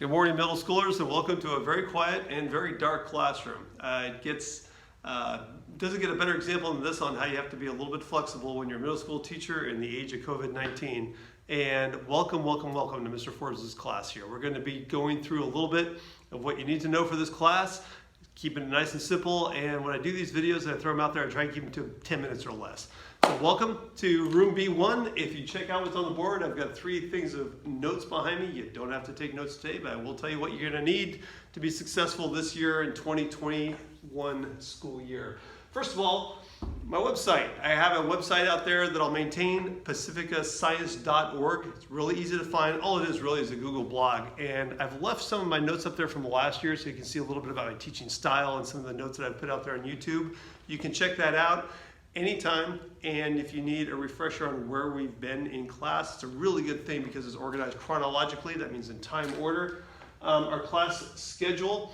Good morning, middle schoolers, and welcome to a very quiet and very dark classroom. Doesn't get a better example than this on how you have to be a little bit flexible when you're a middle school teacher in the age of COVID-19. And welcome to Mr. Forbes' class here. We're going to be going through a little bit of what you need to know for this class, keeping it nice and simple. And when I do these videos and I throw them out there, I try and keep them to 10 minutes or less. So welcome to room B1. If you check out what's on the board, I've got 3 things of notes behind me. You don't have to take notes today, but I will tell you what you're going to need to be successful this year in 2021 school year. First of all, my website. I have a website out there that I'll maintain, pacificascience.org. It's really easy to find. All it is really is a Google blog. And I've left some of my notes up there from last year so you can see a little bit about my teaching style and some of the notes that I've put out there on YouTube. You can check that out anytime, and if you need a refresher on where we've been in class, it's a really good thing because it's organized chronologically. That means in time order. Our class schedule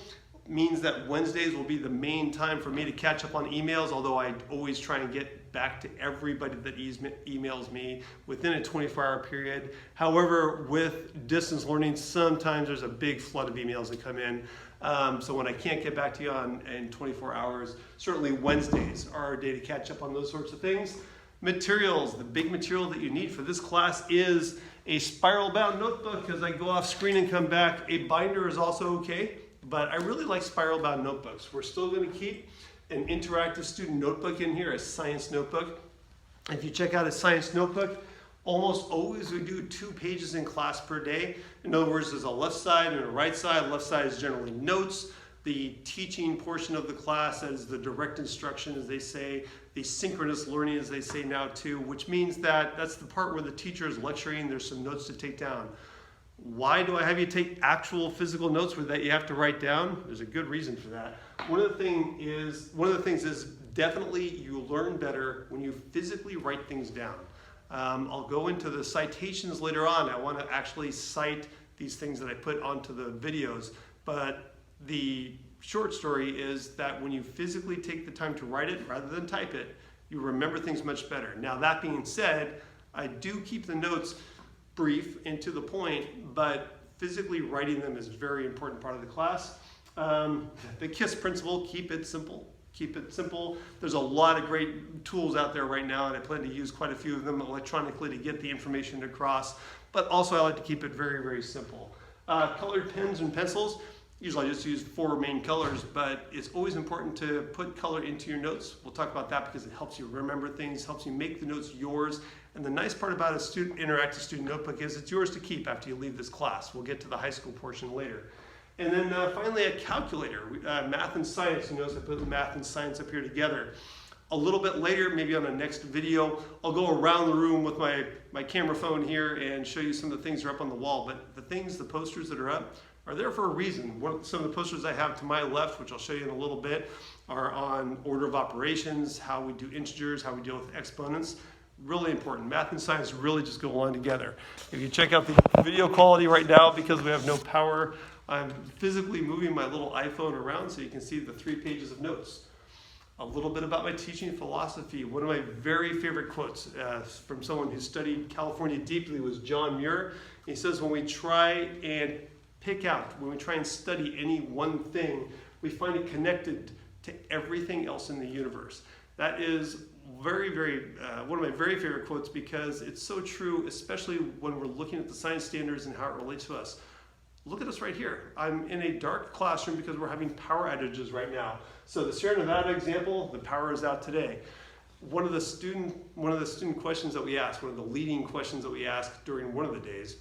means that Wednesdays will be the main time for me to catch up on emails, although I always try and get back to everybody that emails me within a 24-hour period. However, with distance learning, sometimes there's a big flood of emails that come in. So when I can't get back to you in 24 hours, certainly Wednesdays are our day to catch up on those sorts of things. Materials, the big material that you need for this class is a spiral-bound notebook. As I go off screen and come back, a binder is also okay, but I really like spiral-bound notebooks. We're still going to keep an interactive student notebook in here, a science notebook. If you check out a science notebook, almost always we do 2 pages in class per day. In other words, there's a left side and a right side. Left side is generally notes. The teaching portion of the class, that is the direct instruction, as they say, the synchronous learning, as they say now too, which means that that's the part where the teacher is lecturing. There's some notes to take down. Why do I have you take actual physical notes that you have to write down? There's a good reason for that. One of the things is definitely you learn better when you physically write things down. I'll go into the citations later on. I want to actually cite these things that I put onto the videos, but the short story is that when you physically take the time to write it rather than type it, you remember things much better. Now, that being said, I do keep the notes brief and to the point, but physically writing them is a very important part of the class. The KISS principle, keep it simple. Keep it simple. There's a lot of great tools out there right now, and I plan to use quite a few of them electronically to get the information across, but also I like to keep it very, very simple. Colored pens and pencils, usually I just use 4 main colors, but it's always important to put color into your notes. We'll talk about that because it helps you remember things, helps you make the notes yours. And the nice part about a interactive student notebook is it's yours to keep after you leave this class. We'll get to the high school portion later. And then finally, a calculator, math and science. You notice I put math and science up here together. A little bit later, maybe on a next video, I'll go around the room with my camera phone here and show you some of the things that are up on the wall. But the posters that are up, are there for a reason. Some of the posters I have to my left, which I'll show you in a little bit, are on order of operations, how we do integers, how we deal with exponents. Really important. Math and science really just go along together. If you check out the video quality right now, because we have no power, I'm physically moving my little iPhone around so you can see the 3 pages of notes. A little bit about my teaching philosophy. One of my very favorite quotes from someone who studied California deeply was John Muir. He says, when we try and study any one thing, we find it connected to everything else in the universe. That is one of my very favorite quotes because it's so true, especially when we're looking at the science standards and how it relates to us. Look at us right here. I'm in a dark classroom because we're having power outages right now. So the Sierra Nevada example, the power is out today. One of the student questions that we ask, one of the leading questions that we ask during one of the days,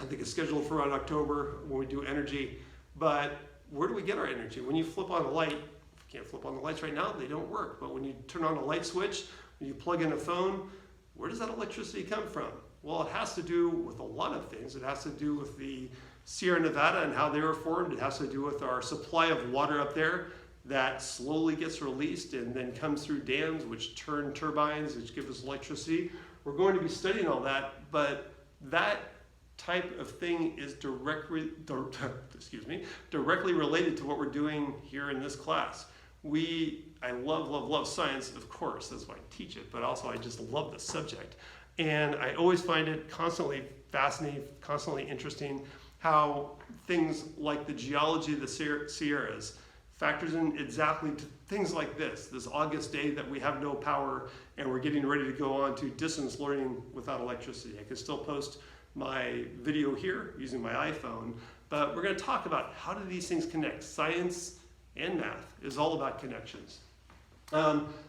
I think it's scheduled for around October when we do energy, but where do we get our energy? When you flip on a light, if you can't flip on the lights right now, they don't work. But when you turn on a light switch, when you plug in a phone, where does that electricity come from? Well, it has to do with a lot of things. It has to do with the Sierra Nevada and how they were formed. It has to do with our supply of water up there that slowly gets released and then comes through dams, which turn turbines, which give us electricity. We're going to be studying all that, but that type of thing is directly related to what we're doing here in this class. I love science, of course, that's why I teach it, but also I just love the subject. And I always find it constantly fascinating, constantly interesting. how things like the geology of the Sierras factors in exactly to things like this August day that we have no power and we're getting ready to go on to distance learning without electricity. I can still post my video here using my iPhone, but we're going to talk about how do these things connect. Science and math is all about connections.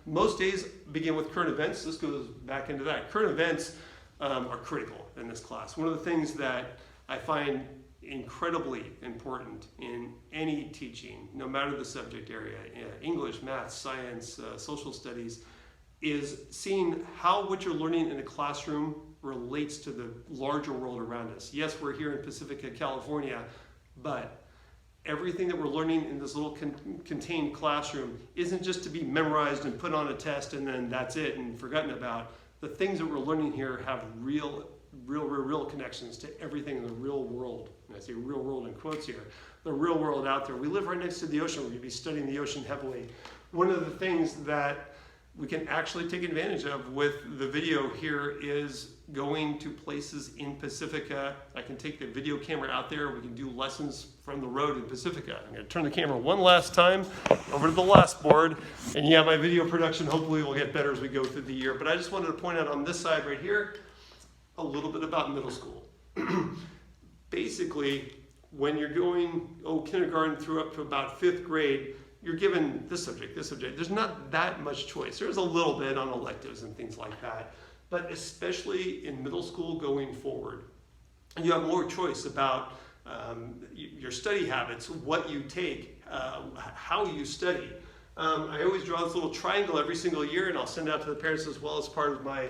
Most days begin with current events. This goes back into that. Current events are critical in this class. One of the things that I find incredibly important in any teaching, no matter the subject area, English, math, science, social studies, is seeing how what you're learning in a classroom relates to the larger world around us. Yes, we're here in Pacifica, California, but everything that we're learning in this little contained classroom isn't just to be memorized and put on a test and then that's it and forgotten about. The things that we're learning here have real connections to everything in the real world. And I say real world in quotes here. The real world out there. We live right next to the ocean. We're going to be studying the ocean heavily. One of the things that we can actually take advantage of with the video here is going to places in Pacifica. I can take the video camera out there. We can do lessons from the road in Pacifica. I'm going to turn the camera one last time over to the last board. And yeah, my video production hopefully will get better as we go through the year. But I just wanted to point out on this side right here, a little bit about middle school. Basically, when you're going kindergarten through up to about 5th grade, you're given this subject. There's not that much choice. There's a little bit on electives and things like that. But especially in middle school going forward, you have more choice about your study habits, what you take, how you study. I always draw this little triangle every single year, and I'll send it out to the parents as well as part of my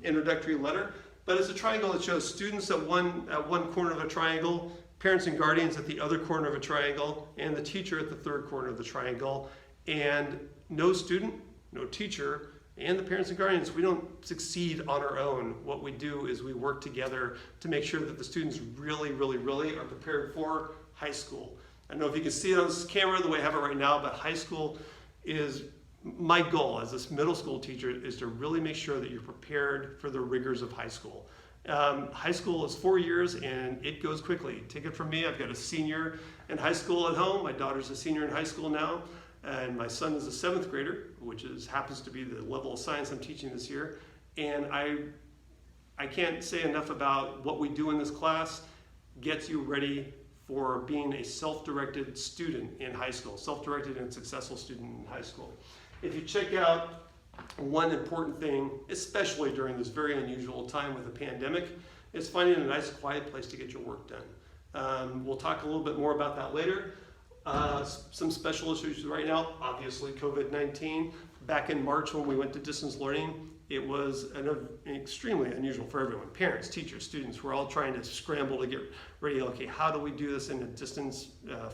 introductory letter. But it's a triangle that shows students at one corner of a triangle, parents and guardians at the other corner of a triangle, and the teacher at the third corner of the triangle. And no student, no teacher, and the parents and guardians, we don't succeed on our own. What we do is we work together to make sure that the students really are prepared for high school. I don't know if you can see it on this camera the way I have it right now, but high school is my goal as this middle school teacher is to really make sure that you're prepared for the rigors of high school. High school is 4 years and it goes quickly. Take it from me, I've got a senior in high school at home. My daughter's a senior in high school now, and my son is a 7th grader, which happens to be the level of science I'm teaching this year. And I can't say enough about what we do in this class gets you ready for being a self-directed student in high school, self-directed and successful student in high school. If you check out one important thing, especially during this very unusual time with the pandemic, is finding a nice quiet place to get your work done. We'll talk a little bit more about that later. Some special issues right now, obviously COVID-19. Back in March when we went to distance learning, it was extremely unusual for everyone. Parents, teachers, students, we're all trying to scramble to get ready. Okay, how do we do this in a distance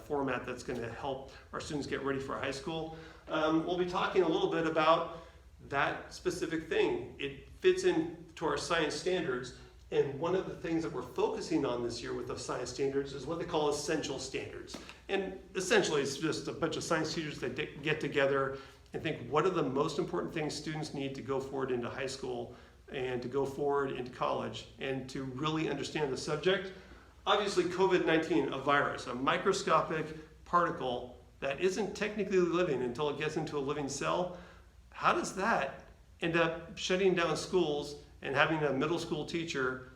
format that's going to help our students get ready for high school? We'll be talking a little bit about that specific thing. It fits into our science standards, and one of the things that we're focusing on this year with the science standards is what they call essential standards. And essentially it's just a bunch of science teachers that get together and think, what are the most important things students need to go forward into high school and to go forward into college and to really understand the subject? Obviously COVID-19, a virus, a microscopic particle that isn't technically living until it gets into a living cell. How does that end up shutting down schools and having a middle school teacher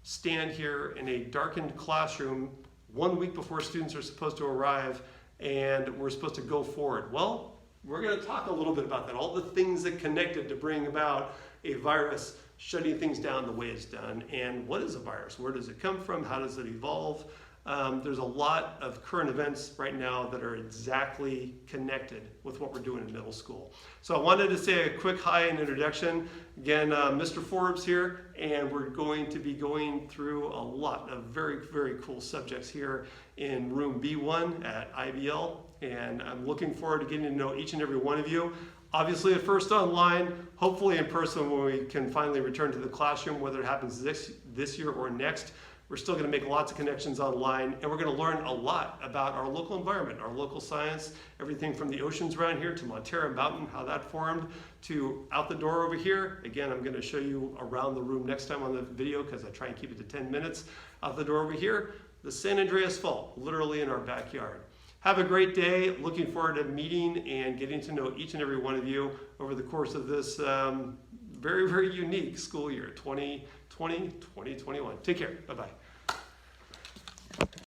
stand here in a darkened classroom 1 week before students are supposed to arrive and we're supposed to go forward? Well, we're going to talk a little bit about that, all the things that connected to bring about a virus shutting things down the way it's done. And what is a virus? Where does it come from? How does it evolve? There's a lot of current events right now that are exactly connected with what we're doing in middle school. So I wanted to say a quick hi and introduction. Again, Mr. Forbes here, and we're going to be going through a lot of very cool subjects here in room B1 at IBL, and I'm looking forward to getting to know each and every one of you. Obviously at first online, hopefully in person when we can finally return to the classroom, whether it happens this year or next. We're still going to make lots of connections online, and we're going to learn a lot about our local environment, our local science, everything from the oceans around here to Montera Mountain, how that formed, to out the door over here. Again, I'm going to show you around the room next time on the video because I try and keep it to 10 minutes. Out the door over here, the San Andreas Fault, literally in our backyard. Have a great day. Looking forward to meeting and getting to know each and every one of you over the course of this very, very unique school year, 2020-2021. Take care. Bye-bye.